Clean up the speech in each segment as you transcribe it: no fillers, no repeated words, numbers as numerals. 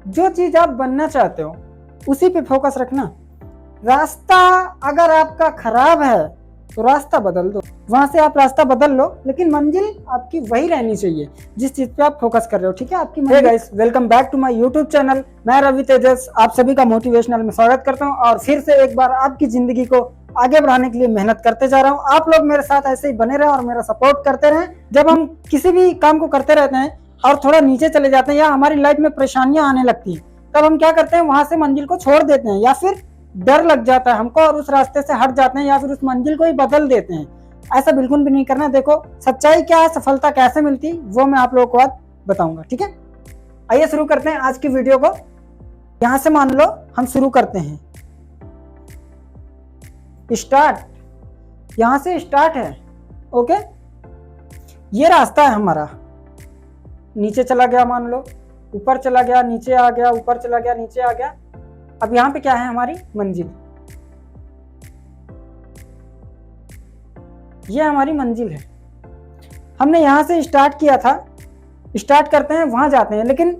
जो चीज आप बनना चाहते हो उसी पे फोकस रखना। रास्ता अगर आपका खराब है तो रास्ता बदल दो, वहां से आप रास्ता बदल लो, लेकिन मंजिल आपकी वही रहनी चाहिए जिस चीज पे आप फोकस कर रहे हो। ठीक है आपकी। Hey guys, welcome back to my YouTube channel. मैं रवि तेजस आप सभी का मोटिवेशनल में स्वागत करता हूं और फिर से एक बार आपकी जिंदगी को आगे बढ़ाने के लिए मेहनत करते जा रहा हूं। आप लोग मेरे साथ ऐसे ही बने रहे और मेरा सपोर्ट करते रहें। जब हम किसी भी काम को करते रहते हैं और थोड़ा नीचे चले जाते हैं या हमारी लाइफ में परेशानियां आने लगती हैं, तब हम क्या करते हैं, वहां से मंजिल को छोड़ देते हैं या फिर डर लग जाता है हमको और उस रास्ते से हट जाते हैं या फिर उस मंजिल को ही बदल देते हैं। ऐसा बिल्कुल भी नहीं करना। देखो सच्चाई क्या है, सफलता कैसे मिलती, वो मैं आप लोगों को आज बताऊंगा। ठीक है, आइए शुरू करते हैं आज की वीडियो को। यहां से मान लो हम शुरू करते हैं। स्टार्ट, यहां से स्टार्ट है। ओके, ये रास्ता है हमारा। नीचे चला गया, मान लो ऊपर चला गया, नीचे आ गया, ऊपर चला गया, नीचे आ गया। अब यहां पे क्या है, हमारी मंजिल। ये हमारी मंजिल है। हमने यहां से स्टार्ट किया था, स्टार्ट करते हैं, वहां जाते हैं। लेकिन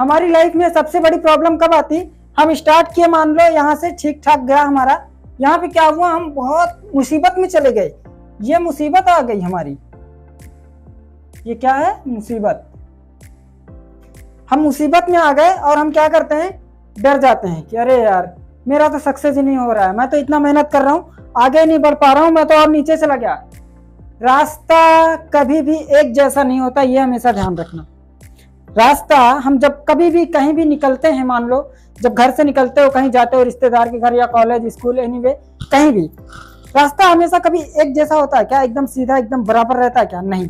हमारी लाइफ में सबसे बड़ी प्रॉब्लम कब आती, हम स्टार्ट किए, मान लो यहां से ठीक ठाक गया हमारा, यहां पे क्या हुआ, हम बहुत मुसीबत में चले गए। ये मुसीबत आ गई हमारी। ये क्या है, मुसीबत। हम मुसीबत में आ गए और हम क्या करते हैं, डर जाते हैं कि अरे यार मेरा तो सक्सेस ही नहीं हो रहा है, मैं तो इतना मेहनत कर रहा हूं, आगे नहीं बढ़ पा रहा हूं, मैं तो और नीचे चला गया। रास्ता कभी भी एक जैसा नहीं होता, ये हमेशा ध्यान रखना। रास्ता, हम जब कभी भी कहीं भी निकलते हैं, मान लो जब घर से निकलते हो, कहीं जाते हो रिश्तेदार के घर या कॉलेज स्कूल एनीवे कहीं भी, रास्ता हमेशा कभी एक जैसा होता है क्या, एकदम सीधा एकदम बराबर रहता है क्या, नहीं।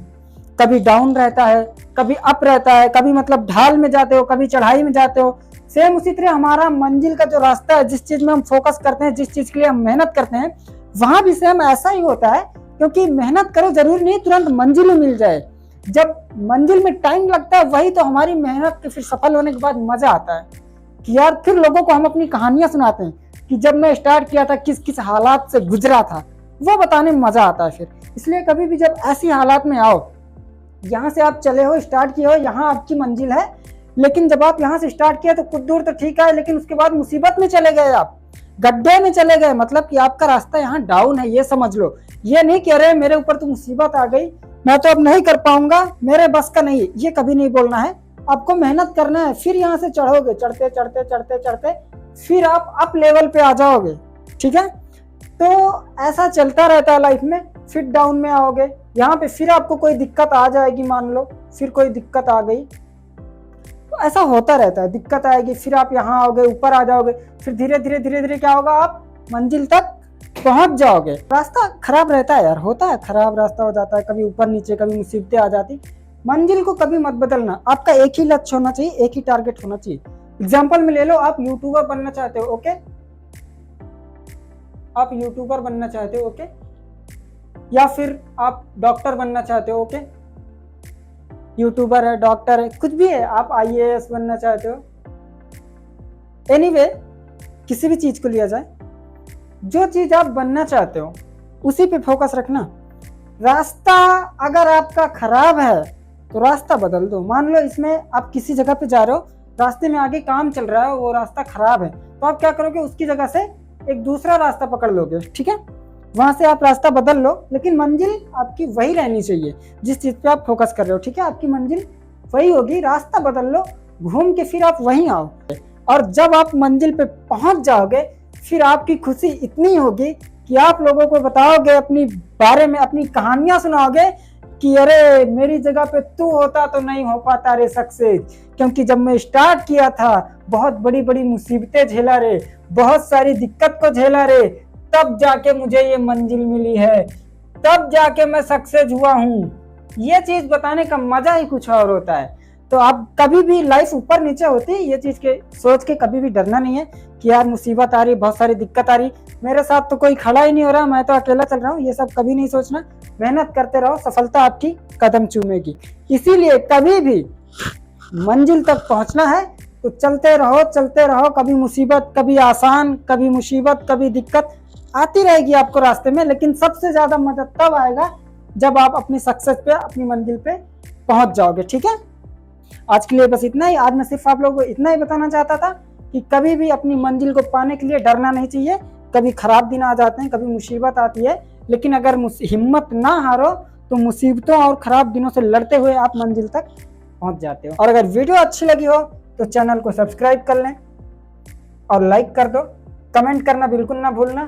कभी डाउन रहता है, कभी अप रहता है, कभी मतलब ढाल में जाते हो, कभी चढ़ाई में जाते हो। सेम उसी तरह हमारा मंजिल का जो रास्ता है, जिस चीज में हम फोकस करते हैं, जिस चीज के लिए हम मेहनत करते हैं, वहां भी सेम ऐसा ही होता है। क्योंकि मेहनत करो, जरूरी नहीं तुरंत मंजिल ही मिल जाए। जब मंजिल में टाइम लगता है, वही तो हमारी मेहनत के फिर सफल होने के बाद मजा आता है कि यार फिर लोगों को हम अपनी कहानियां सुनाते हैं कि जब मैं स्टार्ट किया था किस किस हालात से गुजरा था, वो बताने में मजा आता है फिर। इसलिए कभी भी जब ऐसी हालात में आओ, यहाँ से आप चले हो, स्टार्ट किए हो, यहाँ आपकी मंजिल है, लेकिन जब आप यहाँ से स्टार्ट किया तो कुछ दूर तो ठीक है, लेकिन उसके बाद मुसीबत में चले गए, आप गड्ढे में चले गए, मतलब कि आपका रास्ता यहाँ डाउन है, ये समझ लो। ये नहीं कह रहे मेरे ऊपर तो मुसीबत आ गई, मैं तो अब नहीं कर पाऊंगा, मेरे बस का नहीं, ये कभी नहीं बोलना है। आपको मेहनत करना है, फिर यहाँ से चढ़ोगे, चढ़ते चढ़ते चढ़ते चढ़ते फिर आप अप लेवल पे आ जाओगे। ठीक है, तो ऐसा चलता रहता है लाइफ में। फिर डाउन में आओगे, यहाँ पे फिर आपको कोई दिक्कत आ जाएगी, मान लो फिर कोई दिक्कत आ गई, तो ऐसा होता रहता है। दिक्कत आएगी, फिर आप यहाँ आओगे, ऊपर आ जाओगे, फिर धीरे धीरे धीरे धीरे क्या होगा, आप मंजिल तक पहुंच जाओगे। रास्ता खराब रहता है यार, होता है, खराब रास्ता हो जाता है, कभी ऊपर नीचे, कभी मुसीबतें आ जाती। मंजिल को कभी मत बदलना, आपका एक ही लक्ष्य होना चाहिए, एक ही टारगेट होना चाहिए। एग्जाम्पल में ले लो, आप यूट्यूबर बनना चाहते हो, ओके, आप यूट्यूबर बनना चाहते हो, ओके, या फिर आप डॉक्टर बनना चाहते हो, ओके, यूट्यूबर है, डॉक्टर है, कुछ भी है, आप आईएएस बनना चाहते हो, एनीवे किसी भी चीज को लिया जाए, जो चीज आप बनना चाहते हो उसी पे फोकस रखना। रास्ता अगर आपका खराब है तो रास्ता बदल दो। मान लो इसमें आप किसी जगह पे जा रहे हो, रास्ते में आगे काम चल रहा है, वो रास्ता खराब है, तो आप क्या करोगे, उसकी जगह से एक दूसरा रास्ता पकड़ लोगे। ठीक है, वहां से आप रास्ता बदल लो, लेकिन मंजिल आपकी वही रहनी चाहिए जिस चीज पे आप फोकस कर रहे हो। ठीक है, आपकी मंजिल वही होगी, रास्ता बदल लो, घूम के फिर आप वहीं आओ। और जब आप मंजिल पे पहुंच जाओगे, फिर आपकी खुशी इतनी होगी कि आप लोगों को बताओगे, अपनी बारे में अपनी कहानियां सुनाओगे कि अरे मेरी जगह पे तू होता तो नहीं हो पाता रे सक्सेस, क्योंकि जब मैं स्टार्ट किया था बहुत बड़ी बड़ी मुसीबतें झेला रे, बहुत सारी दिक्कत को झेला रे, तब जाके मुझे ये मंजिल मिली है, तब जाके मैं सक्सेस हुआ हूँ। ये चीज बताने का मजा ही कुछ और होता है। तो आप कभी भी, लाइफ ऊपर नीचे होती है, ये चीज के सोच के कभी भी डरना नहीं है कि यार मुसीबत आ रही, बहुत सारी दिक्कत आ रही, मेरे साथ तो कोई खड़ा ही नहीं हो रहा, मैं तो अकेला चल रहा हूँ, ये सब कभी नहीं सोचना। मेहनत करते रहो, सफलता आपकी कदम चूमेगी। इसीलिए कभी भी मंजिल तक पहुंचना है तो चलते रहो, चलते रहो। कभी मुसीबत, कभी आसान, कभी मुसीबत, कभी दिक्कत आती रहेगी आपको रास्ते में, लेकिन सबसे ज्यादा मदद तब आएगा जब आप अपनी सक्सेस पे, अपनी मंजिल पे पहुंच जाओगे। ठीक है, आज के लिए बस इतना ही। आज मैं सिर्फ आप लोगों को इतना ही बताना चाहता था कि कभी भी अपनी मंजिल को पाने के लिए डरना नहीं चाहिए। कभी खराब दिन आ जाते हैं, कभी मुसीबत आती है, लेकिन अगर हिम्मत ना हारो तो मुसीबतों और खराब दिनों से लड़ते हुए आप मंजिल तक पहुंच जाते हो। और अगर वीडियो अच्छी लगी हो तो चैनल को सब्सक्राइब कर लें और लाइक कर दो। कमेंट करना बिल्कुल ना भूलना।